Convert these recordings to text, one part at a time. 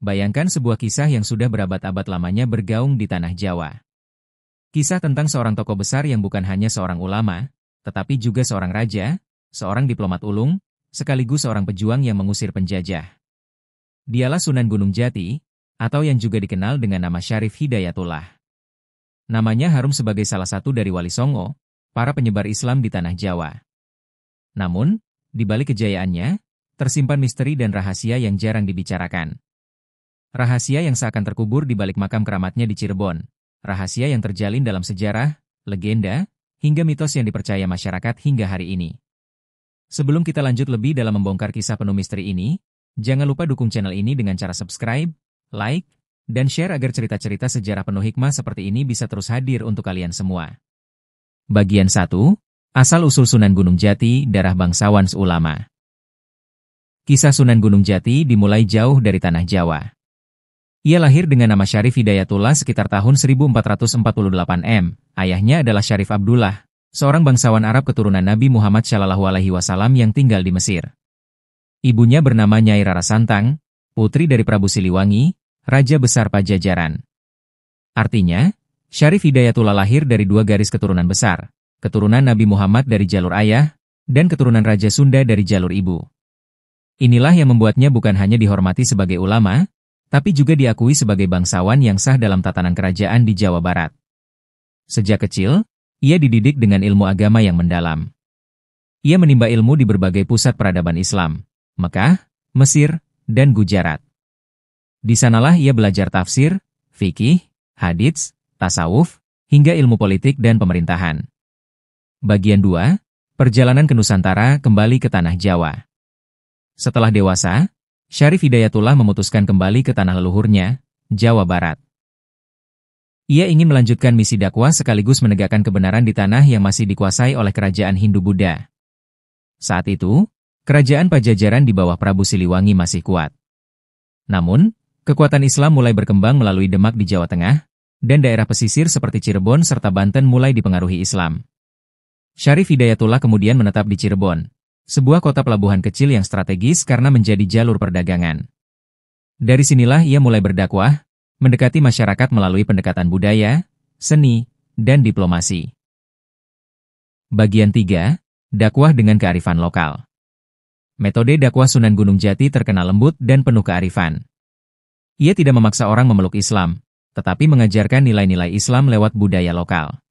Bayangkan sebuah kisah yang sudah berabad-abad lamanya bergaung di tanah Jawa. Kisah tentang seorang tokoh besar yang bukan hanya seorang ulama, tetapi juga seorang raja, seorang diplomat ulung, sekaligus seorang pejuang yang mengusir penjajah. Dialah Sunan Gunung Jati, atau yang juga dikenal dengan nama Syarif Hidayatullah. Namanya harum sebagai salah satu dari Wali Songo, para penyebar Islam di tanah Jawa. Namun, di balik kejayaannya, tersimpan misteri dan rahasia yang jarang dibicarakan. Rahasia yang seakan terkubur di balik makam keramatnya di Cirebon. Rahasia yang terjalin dalam sejarah, legenda, hingga mitos yang dipercaya masyarakat hingga hari ini. Sebelum kita lanjut lebih dalam membongkar kisah penuh misteri ini, jangan lupa dukung channel ini dengan cara subscribe, like, dan share agar cerita-cerita sejarah penuh hikmah seperti ini bisa terus hadir untuk kalian semua. Bagian 1. Asal-usul Sunan Gunung Jati, darah bangsawan seulama. Kisah Sunan Gunung Jati dimulai jauh dari tanah Jawa. Ia lahir dengan nama Syarif Hidayatullah sekitar tahun 1448 M. Ayahnya adalah Syarif Abdullah, seorang bangsawan Arab keturunan Nabi Muhammad SAW yang tinggal di Mesir. Ibunya bernama Nyai Rara Santang, putri dari Prabu Siliwangi, Raja Besar Pajajaran. Artinya, Syarif Hidayatullah lahir dari dua garis keturunan besar, keturunan Nabi Muhammad dari jalur ayah, dan keturunan Raja Sunda dari jalur ibu. Inilah yang membuatnya bukan hanya dihormati sebagai ulama, tapi juga diakui sebagai bangsawan yang sah dalam tatanan kerajaan di Jawa Barat. Sejak kecil, ia dididik dengan ilmu agama yang mendalam. Ia menimba ilmu di berbagai pusat peradaban Islam, Mekah, Mesir, dan Gujarat. Di sanalah ia belajar tafsir, fikih, hadits, tasawuf, hingga ilmu politik dan pemerintahan. Bagian 2. Perjalanan ke Nusantara kembali ke tanah Jawa. Setelah dewasa, Syarif Hidayatullah memutuskan kembali ke tanah leluhurnya, Jawa Barat. Ia ingin melanjutkan misi dakwah sekaligus menegakkan kebenaran di tanah yang masih dikuasai oleh kerajaan Hindu-Buddha. Saat itu, kerajaan Pajajaran di bawah Prabu Siliwangi masih kuat. Namun, kekuatan Islam mulai berkembang melalui Demak di Jawa Tengah, dan daerah pesisir seperti Cirebon serta Banten mulai dipengaruhi Islam. Syarif Hidayatullah kemudian menetap di Cirebon, sebuah kota pelabuhan kecil yang strategis karena menjadi jalur perdagangan. Dari sinilah ia mulai berdakwah, mendekati masyarakat melalui pendekatan budaya, seni, dan diplomasi. Bagian 3. Dakwah dengan kearifan lokal. Metode dakwah Sunan Gunung Jati terkenal lembut dan penuh kearifan. Ia tidak memaksa orang memeluk Islam, tetapi mengajarkan nilai-nilai Islam lewat budaya lokal.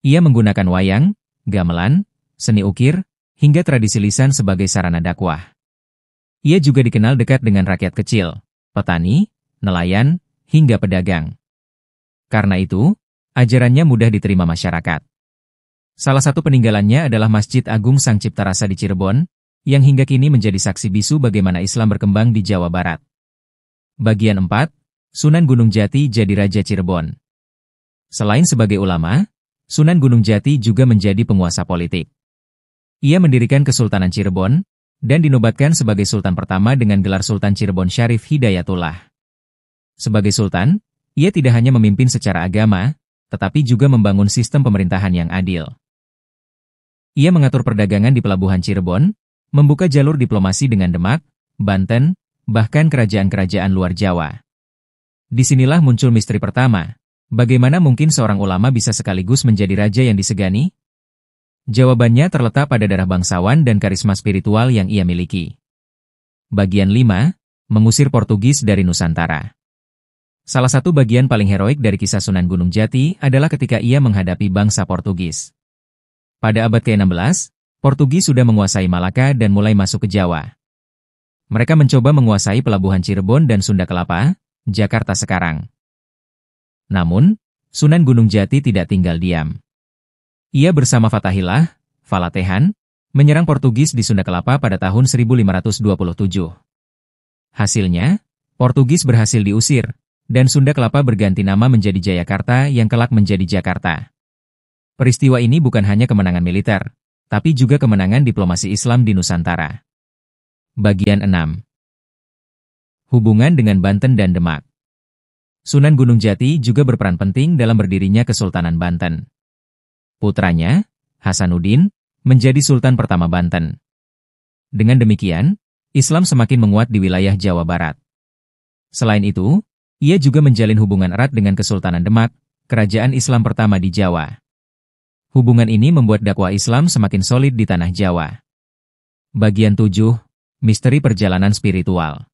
Ia menggunakan wayang, gamelan, seni ukir, hingga tradisi lisan sebagai sarana dakwah. Ia juga dikenal dekat dengan rakyat kecil, petani, nelayan, hingga pedagang. Karena itu, ajarannya mudah diterima masyarakat. Salah satu peninggalannya adalah Masjid Agung Sang Cipta Rasa di Cirebon, yang hingga kini menjadi saksi bisu bagaimana Islam berkembang di Jawa Barat. Bagian 4. Sunan Gunung Jati jadi Raja Cirebon. Selain sebagai ulama, Sunan Gunung Jati juga menjadi penguasa politik. Ia mendirikan Kesultanan Cirebon, dan dinobatkan sebagai Sultan pertama dengan gelar Sultan Cirebon Syarif Hidayatullah. Sebagai Sultan, ia tidak hanya memimpin secara agama, tetapi juga membangun sistem pemerintahan yang adil. Ia mengatur perdagangan di Pelabuhan Cirebon, membuka jalur diplomasi dengan Demak, Banten, bahkan kerajaan-kerajaan luar Jawa. Disinilah muncul misteri pertama, bagaimana mungkin seorang ulama bisa sekaligus menjadi raja yang disegani? Jawabannya terletak pada darah bangsawan dan karisma spiritual yang ia miliki. Bagian 5. Mengusir Portugis dari Nusantara. Salah satu bagian paling heroik dari kisah Sunan Gunung Jati adalah ketika ia menghadapi bangsa Portugis. Pada abad ke-16, Portugis sudah menguasai Malaka dan mulai masuk ke Jawa. Mereka mencoba menguasai pelabuhan Cirebon dan Sunda Kelapa, Jakarta sekarang. Namun, Sunan Gunung Jati tidak tinggal diam. Ia bersama Fatahillah, Falatehan, menyerang Portugis di Sunda Kelapa pada tahun 1527. Hasilnya, Portugis berhasil diusir, dan Sunda Kelapa berganti nama menjadi Jayakarta yang kelak menjadi Jakarta. Peristiwa ini bukan hanya kemenangan militer, tapi juga kemenangan diplomasi Islam di Nusantara. Bagian 6. Hubungan dengan Banten dan Demak. Sunan Gunung Jati juga berperan penting dalam berdirinya Kesultanan Banten. Putranya, Hasanuddin, menjadi Sultan pertama Banten. Dengan demikian, Islam semakin menguat di wilayah Jawa Barat. Selain itu, ia juga menjalin hubungan erat dengan Kesultanan Demak, kerajaan Islam pertama di Jawa. Hubungan ini membuat dakwah Islam semakin solid di tanah Jawa. Bagian 7. Misteri perjalanan spiritual.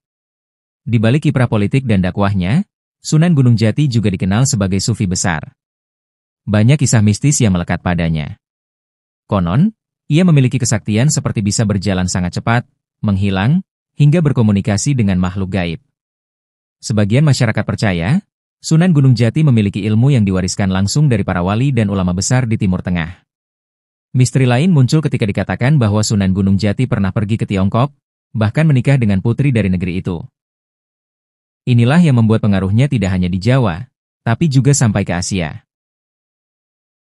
Di balik kiprah politik dan dakwahnya, Sunan Gunung Jati juga dikenal sebagai sufi besar. Banyak kisah mistis yang melekat padanya. Konon, ia memiliki kesaktian seperti bisa berjalan sangat cepat, menghilang, hingga berkomunikasi dengan makhluk gaib. Sebagian masyarakat percaya, Sunan Gunung Jati memiliki ilmu yang diwariskan langsung dari para wali dan ulama besar di Timur Tengah. Misteri lain muncul ketika dikatakan bahwa Sunan Gunung Jati pernah pergi ke Tiongkok, bahkan menikah dengan putri dari negeri itu. Inilah yang membuat pengaruhnya tidak hanya di Jawa, tapi juga sampai ke Asia.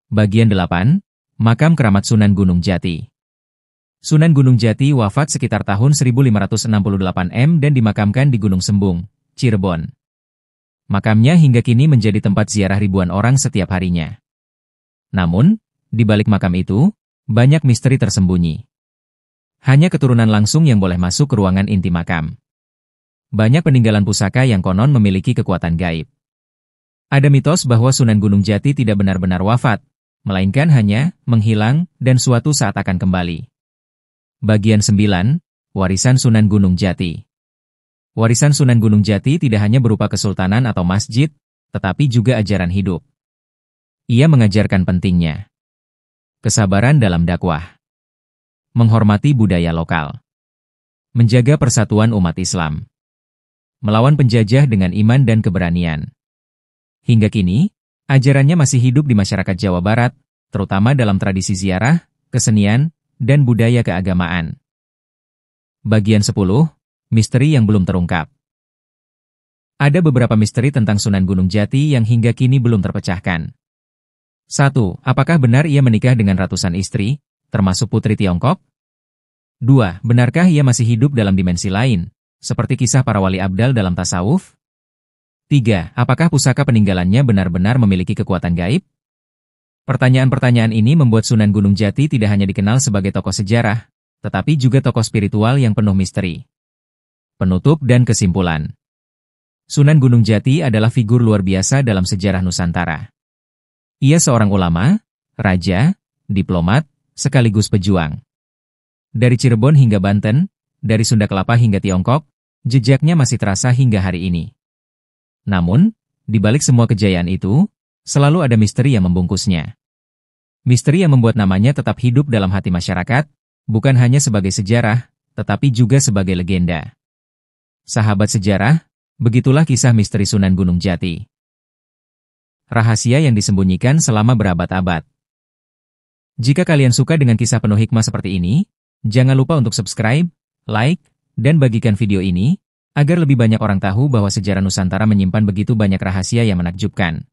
Bagian 8. Makam Keramat Sunan Gunung Jati. Sunan Gunung Jati wafat sekitar tahun 1568 M dan dimakamkan di Gunung Sembung, Cirebon. Makamnya hingga kini menjadi tempat ziarah ribuan orang setiap harinya. Namun, di balik makam itu, banyak misteri tersembunyi. Hanya keturunan langsung yang boleh masuk ke ruangan inti makam. Banyak peninggalan pusaka yang konon memiliki kekuatan gaib. Ada mitos bahwa Sunan Gunung Jati tidak benar-benar wafat, melainkan hanya menghilang dan suatu saat akan kembali. Bagian 9. Warisan Sunan Gunung Jati. Warisan Sunan Gunung Jati tidak hanya berupa kesultanan atau masjid, tetapi juga ajaran hidup. Ia mengajarkan pentingnya kesabaran dalam dakwah, menghormati budaya lokal, menjaga persatuan umat Islam, melawan penjajah dengan iman dan keberanian. Hingga kini, ajarannya masih hidup di masyarakat Jawa Barat, terutama dalam tradisi ziarah, kesenian, dan budaya keagamaan. Bagian 10. Misteri yang belum terungkap. Ada beberapa misteri tentang Sunan Gunung Jati yang hingga kini belum terpecahkan. 1. Apakah benar ia menikah dengan ratusan istri, termasuk putri Tiongkok? 2. Benarkah ia masih hidup dalam dimensi lain, seperti kisah para wali abdal dalam tasawuf? 3. Apakah pusaka peninggalannya benar-benar memiliki kekuatan gaib? Pertanyaan-pertanyaan ini membuat Sunan Gunung Jati tidak hanya dikenal sebagai tokoh sejarah, tetapi juga tokoh spiritual yang penuh misteri. Penutup dan kesimpulan. Sunan Gunung Jati adalah figur luar biasa dalam sejarah Nusantara. Ia seorang ulama, raja, diplomat, sekaligus pejuang. Dari Cirebon hingga Banten, dari Sunda Kelapa hingga Tiongkok, jejaknya masih terasa hingga hari ini. Namun, di balik semua kejayaan itu, selalu ada misteri yang membungkusnya. Misteri yang membuat namanya tetap hidup dalam hati masyarakat, bukan hanya sebagai sejarah, tetapi juga sebagai legenda. Sahabat sejarah, begitulah kisah misteri Sunan Gunung Jati. Rahasia yang disembunyikan selama berabad-abad. Jika kalian suka dengan kisah penuh hikmah seperti ini, jangan lupa untuk subscribe, like, dan bagikan video ini, agar lebih banyak orang tahu bahwa sejarah Nusantara menyimpan begitu banyak rahasia yang menakjubkan.